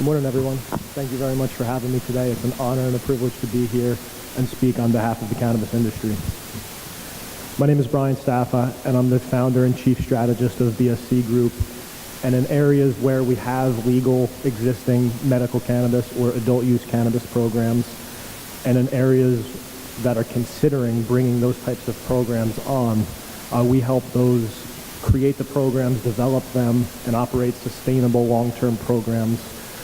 Good morning, everyone. Thank you very much for having me today. It's an honor and a privilege to be here and speak on behalf of the cannabis industry. My name is Brian Staffa, and I'm the founder and chief strategist of BSC Group. And in areas where we have legal existing medical cannabis or adult use cannabis programs, and in areas that are considering bringing those types of programs on, we help those create the programs, develop them, and operate sustainable long-term programs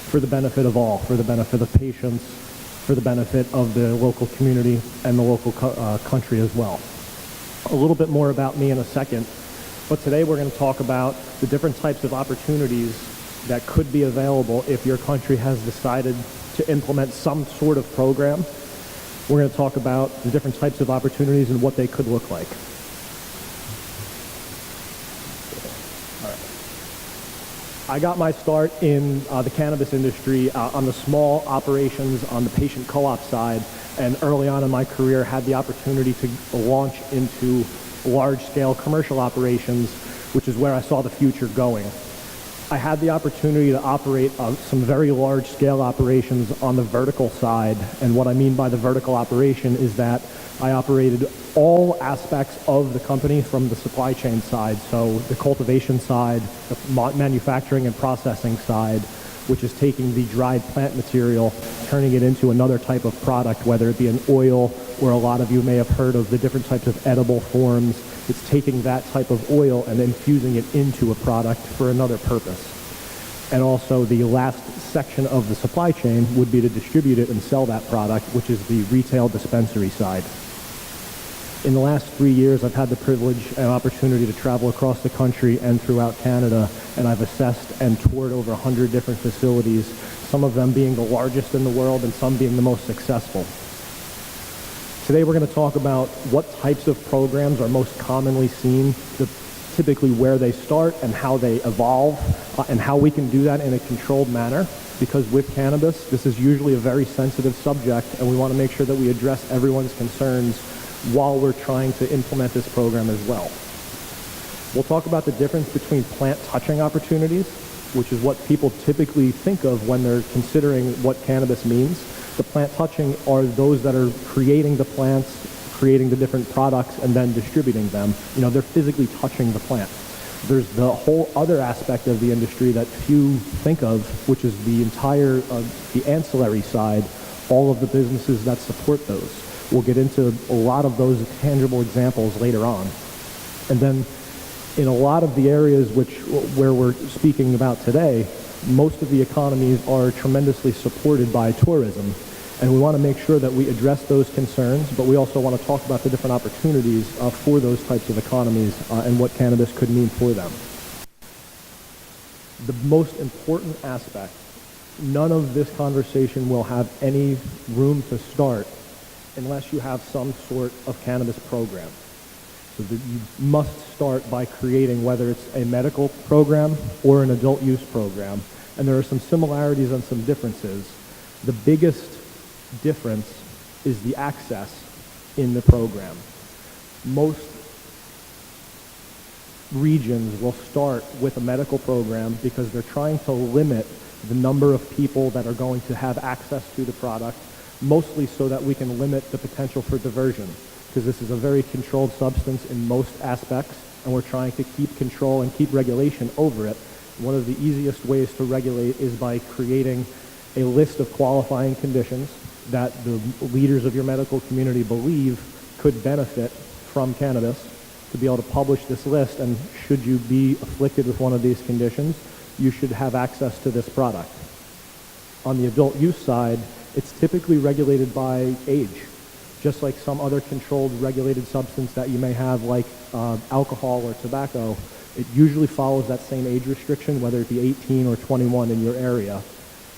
for the benefit of all, for the benefit of patients, for the benefit of the local community and the local country as well. A little bit more about me in a second, but today we're going to talk about the different types of opportunities that could be available if your country has decided to implement some sort of program. We're going to talk about the different types of opportunities and what they could look like. I got my start in the cannabis industry on the small operations on the patient co-op side, and early on in my career had the opportunity to launch into large-scale commercial operations, which is where I saw the future going. I had the opportunity to operate some very large-scale operations on the vertical side, and what I mean by the vertical operation is that I operated all aspects of the company from the supply chain side, so the cultivation side, the manufacturing and processing side, which is taking the dried plant material, turning it into another type of product, whether it be an oil, or a lot of you may have heard of the different types of edible forms. It's taking that type of oil and infusing it into a product for another purpose. And also the last section of the supply chain would be to distribute it and sell that product, which is the retail dispensary side. In the last 3 years, I've had the privilege and opportunity to travel across the country and throughout Canada, and I've assessed and toured over 100 different facilities, some of them being the largest in the world and some being the most successful. Today we're going to talk about what types of programs are most commonly seen, typically where they start and how they evolve, and how we can do that in a controlled manner, because with cannabis, this is usually a very sensitive subject, and we want to make sure that we address everyone's concerns while we're trying to implement this program as well. We'll talk about the difference between plant touching opportunities, which is what people typically think of when they're considering what cannabis means. The plant touching are those that are creating the plants, creating the different products, and then distributing them. You know, they're physically touching the plant. There's the whole other aspect of the industry that few think of, which is the entire, the ancillary side, all of the businesses that support those. We'll get into a lot of those tangible examples later on. And then in a lot of the areas where we're speaking about today, most of the economies are tremendously supported by tourism. And we want to make sure that we address those concerns, but we also want to talk about the different opportunities for those types of economies and what cannabis could mean for them. The most important aspect, none of this conversation will have any room to start unless you have some sort of cannabis program. So that you must start by creating, whether it's a medical program or an adult use program. And there are some similarities and some differences. The biggest difference is the access in the program. Most regions will start with a medical program because they're trying to limit the number of people that are going to have access to the product, mostly so that we can limit the potential for diversion, because this is a very controlled substance in most aspects, and we're trying to keep control and keep regulation over it. One of the easiest ways to regulate is by creating a list of qualifying conditions that the leaders of your medical community believe could benefit from cannabis, to be able to publish this list, and should you be afflicted with one of these conditions, you should have access to this product. On the adult use side, it's typically regulated by age, just like some other controlled regulated substance that you may have, like alcohol or tobacco. It usually follows that same age restriction, whether it be 18 or 21 in your area.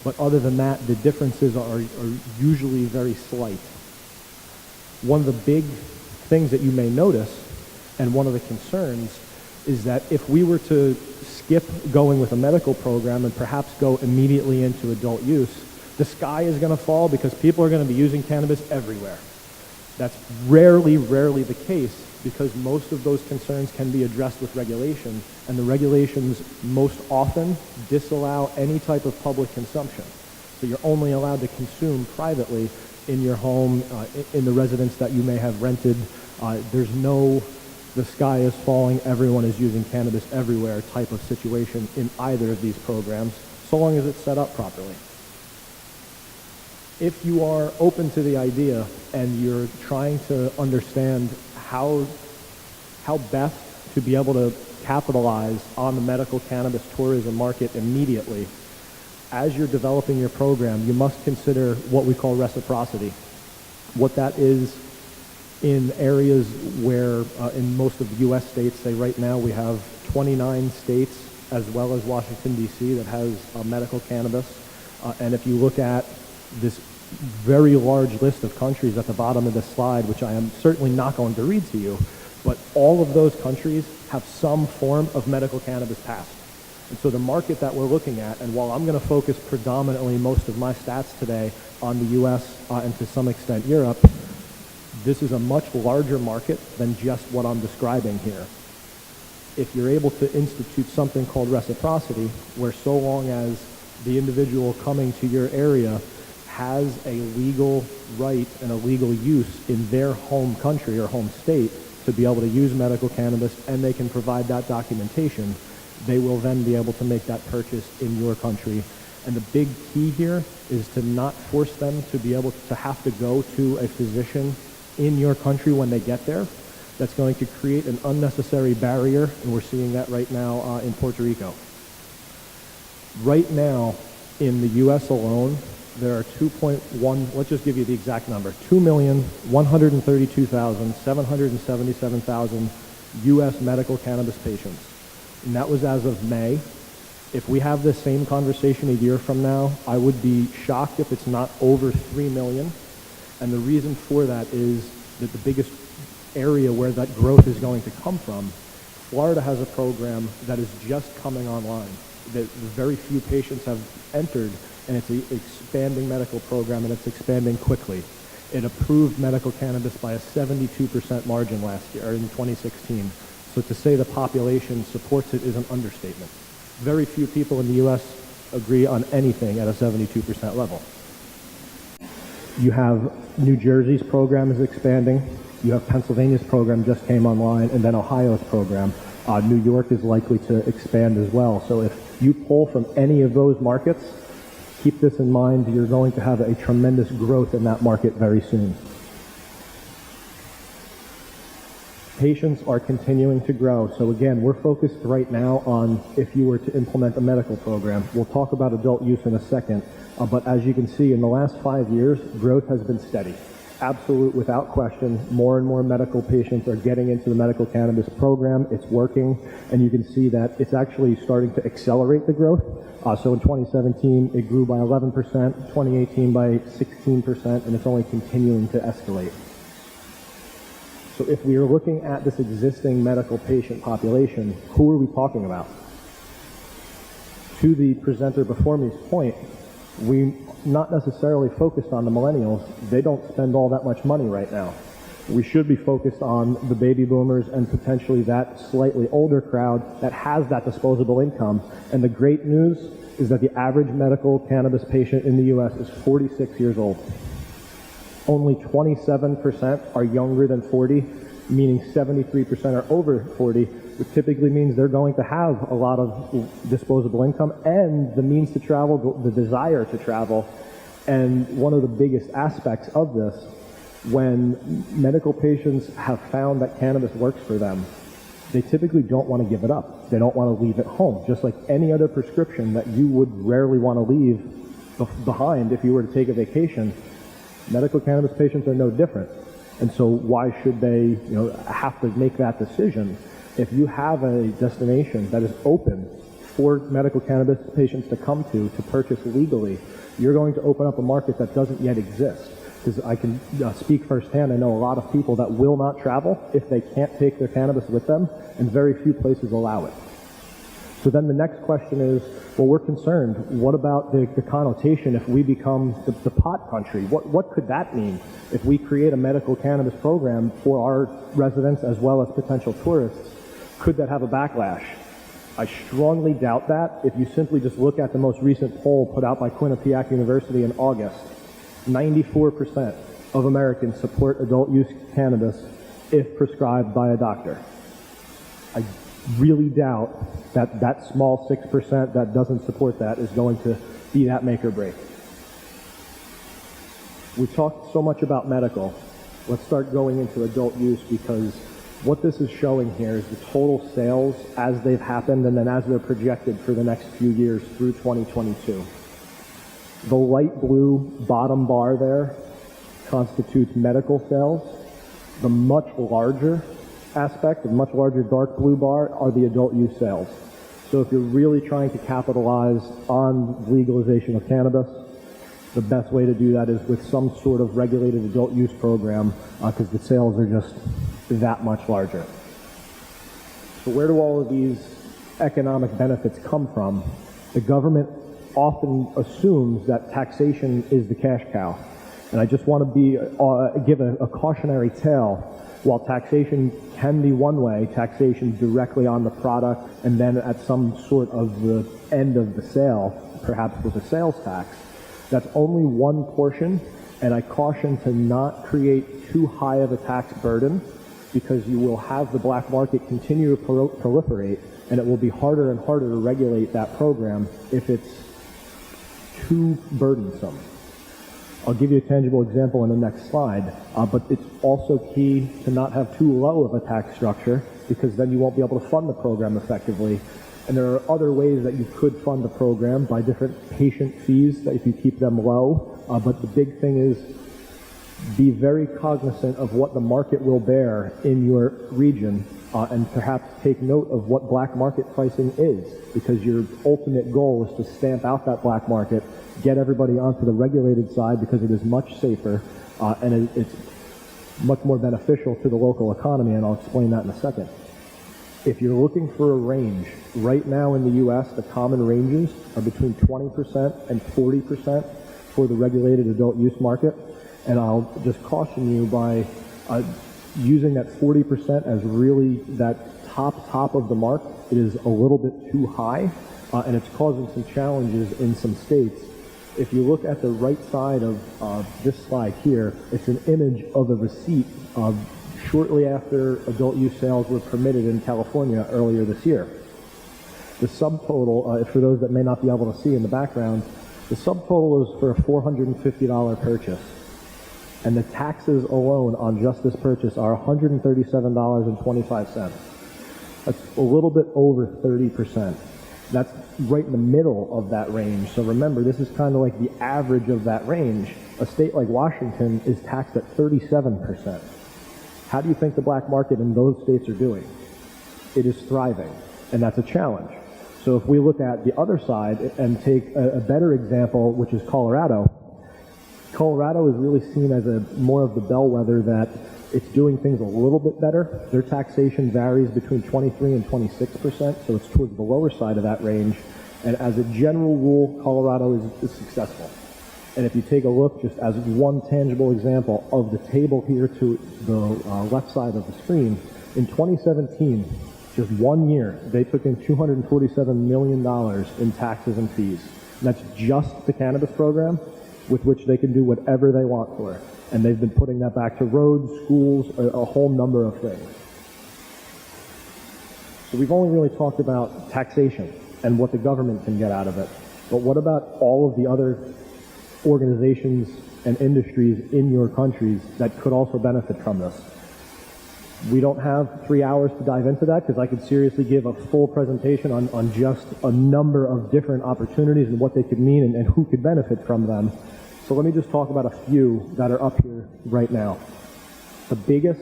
But other than that, the differences are usually very slight. One of the big things that you may notice, and one of the concerns, is that if we were to skip going with a medical program and perhaps go immediately into adult use, the sky is going to fall because people are going to be using cannabis everywhere. That's rarely the case, because most of those concerns can be addressed with regulation, and the regulations most often disallow any type of public consumption. So you're only allowed to consume privately in your home, in the residence that you may have rented. There's no the sky is falling, everyone is using cannabis everywhere type of situation in either of these programs, so long as it's set up properly. If you are open to the idea and you're trying to understand how best to be able to capitalize on the medical cannabis tourism market immediately, as you're developing your program, you must consider what we call reciprocity. What that is in areas where, in most of the U.S. states, say right now we have 29 states as well as Washington, D.C. that has medical cannabis. And if you look at this very large list of countries at the bottom of this slide, which I am certainly not going to read to you, but all of those countries have some form of medical cannabis passed. And so the market that we're looking at, and while I'm going to focus predominantly most of my stats today on the U.S. And to some extent Europe, this is a much larger market than just what I'm describing here. If you're able to institute something called reciprocity, where so long as the individual coming to your area has a legal right and a legal use in their home country or home state to be able to use medical cannabis, and they can provide that documentation, they will then be able to make that purchase in your country. And the big key here is to not force them to be able to have to go to a physician in your country when they get there. That's going to create an unnecessary barrier, and we're seeing that right now in Puerto Rico. Right now, in the U.S. alone, there are 2.1, let's just give you the exact number, 2,132,777 U.S. medical cannabis patients. And that was as of May. If we have this same conversation a year from now, I would be shocked if it's not over 3 million. And the reason for that is that the biggest area where that growth is going to come from, Florida has a program that is just coming online, that very few patients have entered, and it's an expanding medical program, and it's expanding quickly. It approved medical cannabis by a 72% margin last year, or in 2016. So to say the population supports it is an understatement. Very few people in the U.S. agree on anything at a 72% level. You have New Jersey's program is expanding. You have Pennsylvania's program just came online, and then Ohio's program. New York is likely to expand as well. So if you pull from any of those markets, keep this in mind, you're going to have a tremendous growth in that market very soon. Patients are continuing to grow. So again, we're focused right now on if you were to implement a medical program. We'll talk about adult use in a second. But as you can see, in the last 5 years, growth has been steady. Absolute, without question, more and more medical patients are getting into the medical cannabis program. It's working, and you can see that it's actually starting to accelerate the growth. So in 2017, it grew by 11%, 2018 by 16%, and it's only continuing to escalate. So if we are looking at this existing medical patient population, who are we talking about? To the presenter before me's point, we not necessarily focused on the millennials. They don't spend all that much money right now. We should be focused on the baby boomers and potentially that slightly older crowd that has that disposable income. And the great news is that the average medical cannabis patient in the U.S. is 46 years old. Only 27% are younger than 40, meaning 73% are over 40, which typically means they're going to have a lot of disposable income and the means to travel, the desire to travel. And one of the biggest aspects of this, when medical patients have found that cannabis works for them, they typically don't want to give it up. They don't want to leave it home, just like any other prescription that you would rarely want to leave behind if you were to take a vacation. Medical cannabis patients are no different. And so why should they, have to make that decision? If you have a destination that is open for medical cannabis patients to come to purchase legally, you're going to open up a market that doesn't yet exist. Because I can speak firsthand, I know a lot of people that will not travel if they can't take their cannabis with them, and very few places allow it. So then the next question is, well, we're concerned. What about the connotation if we become the pot country? What could that mean if we create a medical cannabis program for our residents as well as potential tourists? Could that have a backlash? I strongly doubt that. If you simply just look at the most recent poll put out by Quinnipiac University in August, 94% of Americans support adult use cannabis if prescribed by a doctor. I really doubt that that small 6% that doesn't support that is going to be that make or break. We talked so much about medical. Let's start going into adult use, because what this is showing here is the total sales as they've happened and then as they're projected for the next few years through 2022. The light blue bottom bar there constitutes medical sales. The much larger aspect, the much larger dark blue bar, are the adult use sales. So if you're really trying to capitalize on legalization of cannabis, the best way to do that is with some sort of regulated adult use program, because the sales are just that much larger. So where do all of these economic benefits come from? The government often assumes that taxation is the cash cow. And I just want to give a cautionary tale. While taxation can be one way, taxation directly on the product and then at some sort of the end of the sale, perhaps with a sales tax, that's only one portion, and I caution to not create too high of a tax burden, because you will have the black market continue to proliferate, and it will be harder and harder to regulate that program if it's too burdensome. I'll give you a tangible example in the next slide, but it's also key to not have too low of a tax structure, because then you won't be able to fund the program effectively. And there are other ways that you could fund the program by different patient fees that if you keep them low. But the big thing is be very cognizant of what the market will bear in your region, and perhaps take note of what black market pricing is, because your ultimate goal is to stamp out that black market, get everybody onto the regulated side, because it is much safer and it's much more beneficial to the local economy, and I'll explain that in a second. If you're looking for a range, right now in the U.S., the common ranges are between 20% and 40% for the regulated adult use market. And I'll just caution you by using that 40% as really that top of the mark. It is a little bit too high, and it's causing some challenges in some states. If you look at the right side of this slide here, it's an image of a receipt shortly after adult use sales were permitted in California earlier this year. The subtotal, for those that may not be able to see in the background, the subtotal is for a $450 purchase. And the taxes alone on just this purchase are $137.25. That's a little bit over 30%. That's right in the middle of that range. So remember, this is kind of like the average of that range. A state like Washington is taxed at 37%. How do you think the black market in those states are doing? It is thriving, and that's a challenge. So if we look at the other side and take a better example, which is Colorado, Colorado is really seen as more of the bellwether that it's doing things a little bit better. Their taxation varies between 23 and 26%, so it's towards the lower side of that range. And as a general rule, Colorado is successful. And if you take a look just as one tangible example of the table here to the left side of the screen, in 2017, just 1 year, they took in $247 million in taxes and fees. And that's just the cannabis program, with which they can do whatever they want for it. And they've been putting that back to roads, schools, a whole number of things. So we've only really talked about taxation and what the government can get out of it. But what about all of the other organizations and industries in your countries that could also benefit from this? We don't have 3 hours to dive into that, because I could seriously give a full presentation on just a number of different opportunities and what they could mean and who could benefit from them. So let me just talk about a few that are up here right now. The biggest,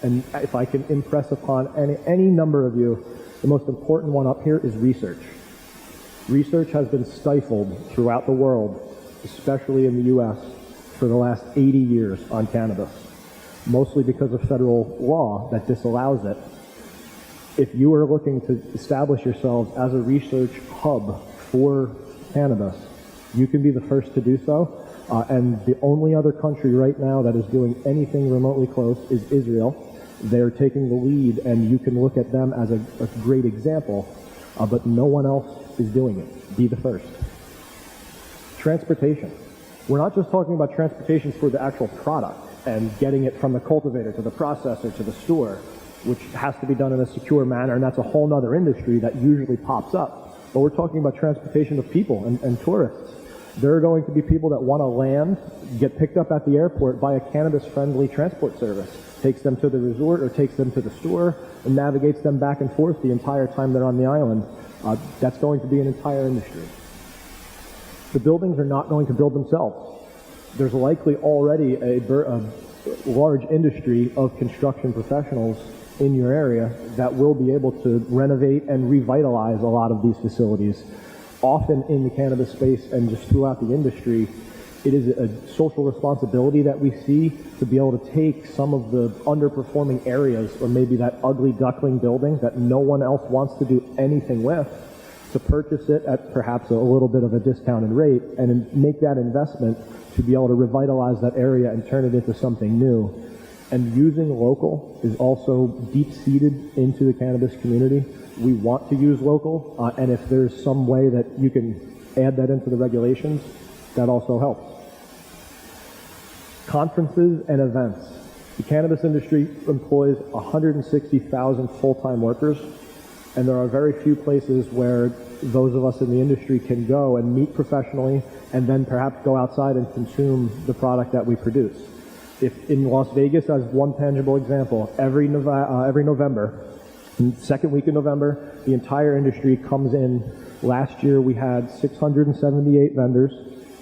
and if I can impress upon any number of you, the most important one up here is research. Research has been stifled throughout the world, especially in the U.S., for the last 80 years on cannabis, mostly because of federal law that disallows it. If you are looking to establish yourselves as a research hub for cannabis, you can be the first to do so. And the only other country right now that is doing anything remotely close is Israel. They're taking the lead, and you can look at them as a great example, but no one else is doing it. Be the first. Transportation. We're not just talking about transportation for the actual product and getting it from the cultivator to the processor to the store, which has to be done in a secure manner, and that's a whole other industry that usually pops up. But we're talking about transportation of people and tourists. There are going to be people that want to land, get picked up at the airport by a cannabis-friendly transport service, takes them to the resort or takes them to the store and navigates them back and forth the entire time they're on the island. That's going to be an entire industry. The buildings are not going to build themselves. There's likely already a large industry of construction professionals in your area that will be able to renovate and revitalize a lot of these facilities. Often in the cannabis space and just throughout the industry, it is a social responsibility that we see to be able to take some of the underperforming areas, or maybe that ugly duckling building that no one else wants to do anything with, to purchase it at perhaps a little bit of a discounted rate and make that investment to be able to revitalize that area and turn it into something new. And using local is also deep-seated into the cannabis community. We want to use local, and if there's some way that you can add that into the regulations, that also helps. Conferences and events. The cannabis industry employs 160,000 full-time workers, and there are very few places where those of us in the industry can go and meet professionally and then perhaps go outside and consume the product that we produce. If in Las Vegas, as one tangible example, every November, second week in November, the entire industry comes in. Last year we had 678 vendors,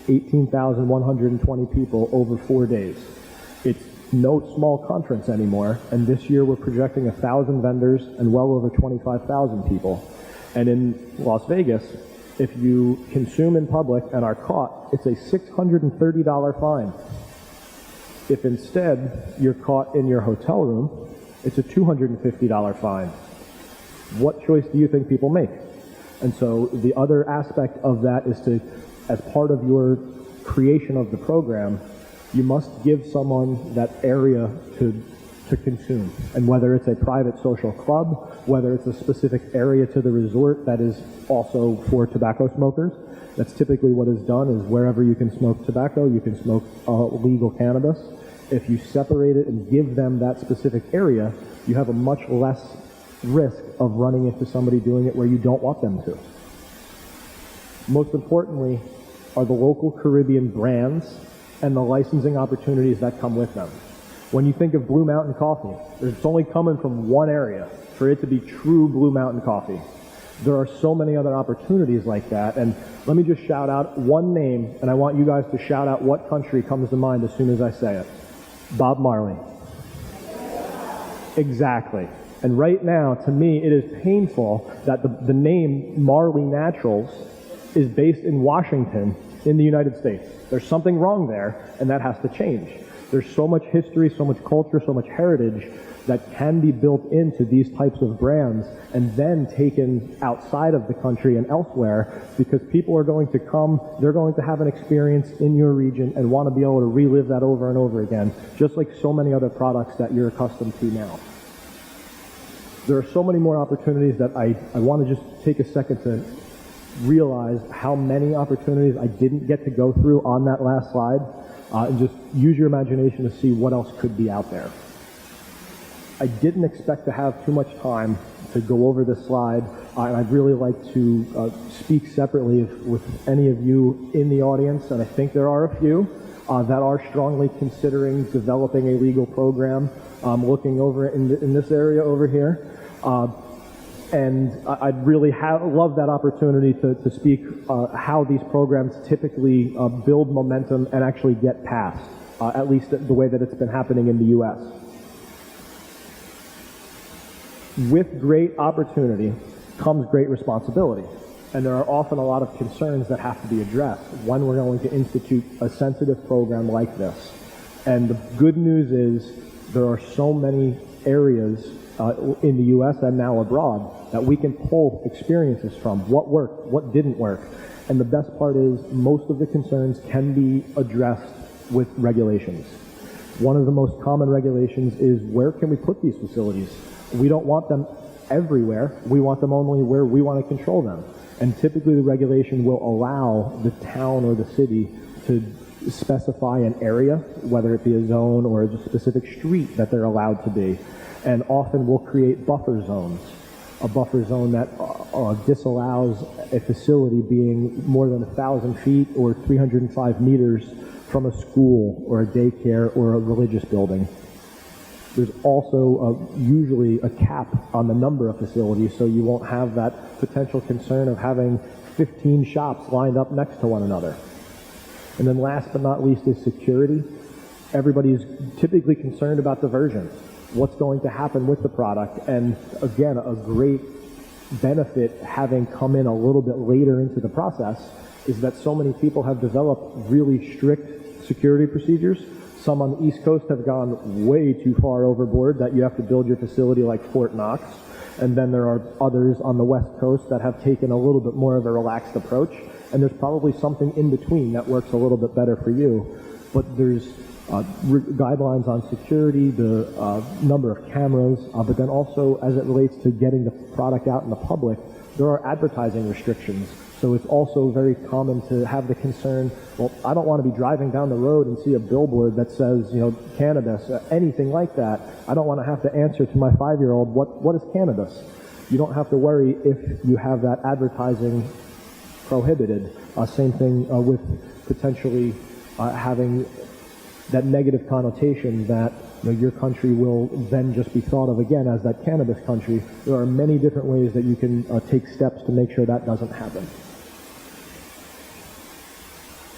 18,120 people over 4 days. It's no small conference anymore, and this year we're projecting 1,000 vendors and well over 25,000 people. And in Las Vegas, if you consume in public and are caught, it's a $630 fine. If instead you're caught in your hotel room, it's a $250 fine. What choice do you think people make? And so the other aspect of that is to, as part of your creation of the program, you must give someone that area to consume. And whether it's a private social club, whether it's a specific area to the resort that is also for tobacco smokers, that's typically what is done, is wherever you can smoke tobacco, you can smoke legal cannabis. If you separate it and give them that specific area, you have a much less risk of running into somebody doing it where you don't want them to. Most importantly are the local Caribbean brands and the licensing opportunities that come with them. When you think of Blue Mountain Coffee, it's only coming from one area for it to be true Blue Mountain Coffee. There are so many other opportunities like that, and let me just shout out one name, and I want you guys to shout out what country comes to mind as soon as I say it. Bob Marley. Exactly. And right now, to me, it is painful that the name Marley Naturals is based in Washington in the United States. There's something wrong there, and that has to change. There's so much history, so much culture, so much heritage that can be built into these types of brands and then taken outside of the country and elsewhere, because people are going to come, they're going to have an experience in your region and want to be able to relive that over and over again, just like so many other products that you're accustomed to now. There are so many more opportunities that I want to just take a second to realize how many opportunities I didn't get to go through on that last slide, and just use your imagination to see what else could be out there. I didn't expect to have too much time to go over this slide, and I'd really like to speak separately with any of you in the audience, and I think there are a few that are strongly considering developing a legal program, looking over in this area over here. And I'd really love that opportunity to speak how these programs typically build momentum and actually get passed, at least the way that it's been happening in the U.S. With great opportunity comes great responsibility, and there are often a lot of concerns that have to be addressed when we're going to institute a sensitive program like this. And the good news is there are so many areas in the U.S. and now abroad, that we can pull experiences from, what worked, what didn't work. And the best part is most of the concerns can be addressed with regulations. One of the most common regulations is, where can we put these facilities? We don't want them everywhere. We want them only where we want to control them. And typically the regulation will allow the town or the city to specify an area, whether it be a zone or a specific street that they're allowed to be. And often we'll create buffer zones, a buffer zone that disallows a facility being more than 1,000 feet or 305 meters from a school or a daycare or a religious building. There's also usually a cap on the number of facilities, so you won't have that potential concern of having 15 shops lined up next to one another. And then last but not least is security. Everybody's typically concerned about diversion. What's going to happen with the product? And again, a great benefit having come in a little bit later into the process is that so many people have developed really strict security procedures. Some on the East Coast have gone way too far overboard that you have to build your facility like Fort Knox. And then there are others on the West Coast that have taken a little bit more of a relaxed approach. And there's probably something in between that works a little bit better for you. But there's guidelines on security, the number of cameras, but then also as it relates to getting the product out in the public, there are advertising restrictions. So it's also very common to have the concern, well, I don't want to be driving down the road and see a billboard that says, you know, cannabis, anything like that. I don't want to have to answer to my 5-year-old, what is cannabis? You don't have to worry if you have that advertising prohibited. Same thing with potentially having that negative connotation that, you know, your country will then just be thought of again as that cannabis country. There are many different ways that you can take steps to make sure that doesn't happen.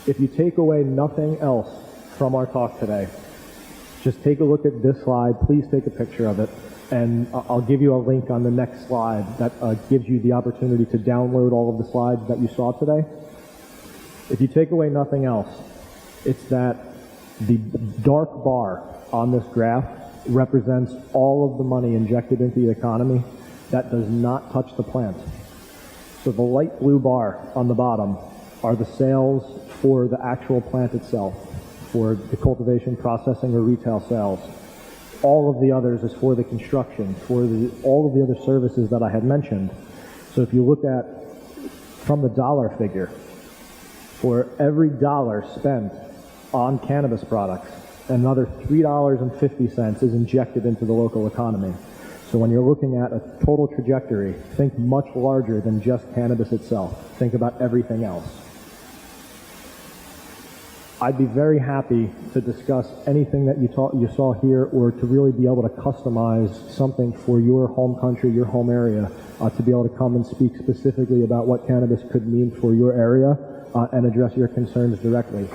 If you take away nothing else from our talk today, just take a look at this slide. Please take a picture of it, and I'll give you a link on the next slide that gives you the opportunity to download all of the slides that you saw today. If you take away nothing else, it's that the dark bar on this graph represents all of the money injected into the economy that does not touch the plant. So the light blue bar on the bottom are the sales for the actual plant itself, for the cultivation, processing, or retail sales. All of the others is for the construction, for all of the other services that I had mentioned. So if you look at from the dollar figure, for every dollar spent on cannabis products, another $3.50 is injected into the local economy. So when you're looking at a total trajectory, think much larger than just cannabis itself. Think about everything else. I'd be very happy to discuss anything that you saw here, or to really be able to customize something for your home country, your home area, to be able to come and speak specifically about what cannabis could mean for your area and address your concerns directly.